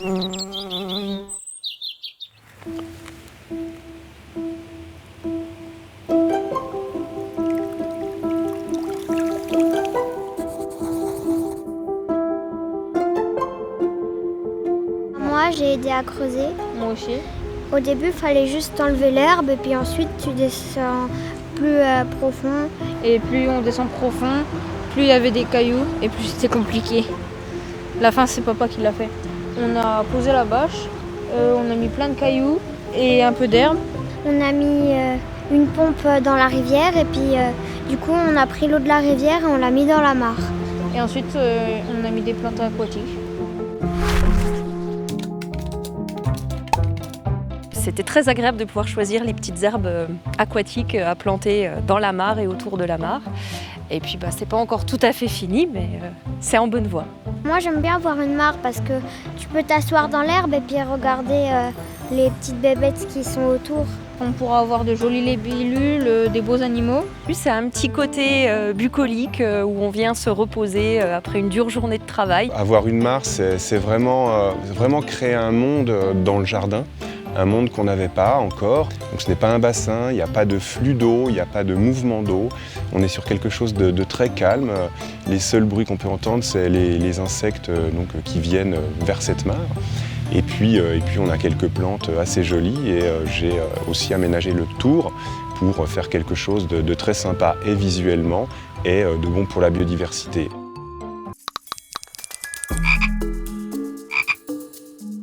Moi, j'ai aidé à creuser. Moi aussi. Au début, il fallait juste enlever l'herbe et puis ensuite tu descends plus profond. Et plus on descend profond, plus il y avait des cailloux et plus c'était compliqué. La fin, c'est papa qui l'a fait. On a posé la bâche, on a mis plein de cailloux et un peu d'herbe. On a mis une pompe dans la rivière et puis du coup on a pris l'eau de la rivière et on l'a mis dans la mare. Et ensuite, on a mis des plantes aquatiques. C'était très agréable de pouvoir choisir les petites herbes aquatiques à planter dans la mare et autour de la mare. Et puis c'est pas encore tout à fait fini, mais c'est en bonne voie. Moi j'aime bien avoir une mare parce que tu peux t'asseoir dans l'herbe et puis regarder les petites bébêtes qui sont autour. On pourra avoir de jolies libellules, des beaux animaux. Puis c'est un petit côté bucolique où on vient se reposer après une dure journée de travail. Avoir une mare, c'est vraiment créer un monde dans le jardin. Un monde qu'on n'avait pas encore. Donc ce n'est pas un bassin, il n'y a pas de flux d'eau, il n'y a pas de mouvement d'eau. On est sur quelque chose de très calme. Les seuls bruits qu'on peut entendre, c'est les insectes qui viennent vers cette mare. Et puis on a quelques plantes assez jolies et j'ai aussi aménagé le tour pour faire quelque chose de très sympa et visuellement et de bon pour la biodiversité.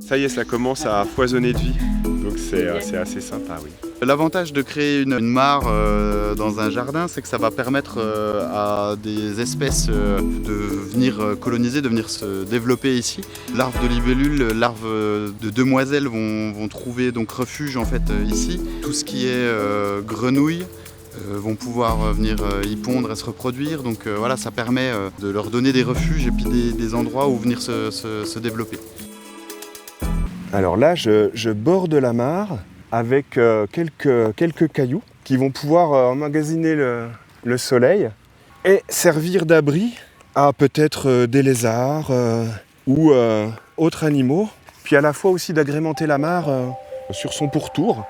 Ça y est, ça commence à foisonner de vie, donc c'est assez sympa, oui. L'avantage de créer une mare dans un jardin, c'est que ça va permettre à des espèces de venir coloniser, de venir se développer ici. Larves de libellules, larves de demoiselles vont trouver donc refuge en fait ici. Tout ce qui est grenouilles vont pouvoir venir y pondre et se reproduire. Donc voilà, ça permet de leur donner des refuges et puis des endroits où venir se développer. Alors là, je borde la mare avec quelques cailloux qui vont pouvoir emmagasiner le soleil et servir d'abri à peut-être des lézards ou autres animaux, puis à la fois aussi d'agrémenter la mare sur son pourtour.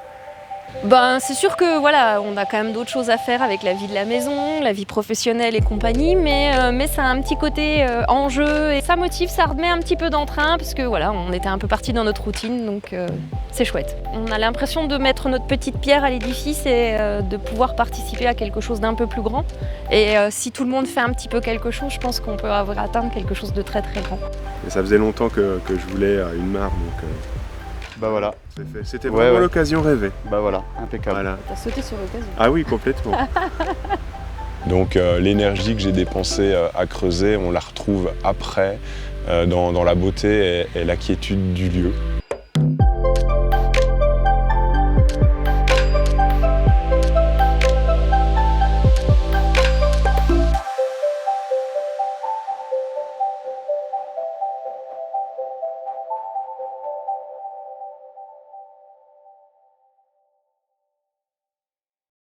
C'est sûr que voilà, on a quand même d'autres choses à faire avec la vie de la maison, la vie professionnelle et compagnie, mais ça a un petit côté enjeu et ça motive, ça remet un petit peu d'entrain parce que voilà, on était un peu parti dans notre routine, donc c'est chouette. On a l'impression de mettre notre petite pierre à l'édifice et de pouvoir participer à quelque chose d'un peu plus grand. Et si tout le monde fait un petit peu quelque chose, je pense qu'on peut atteindre quelque chose de très très grand. Et ça faisait longtemps que je voulais une mare, donc Voilà. c'était vraiment l'occasion rêvée. Voilà, impeccable. Voilà. T'as sauté sur l'occasion. Ah oui, complètement. Donc l'énergie que j'ai dépensée à creuser, on la retrouve après dans la beauté et la quiétude du lieu.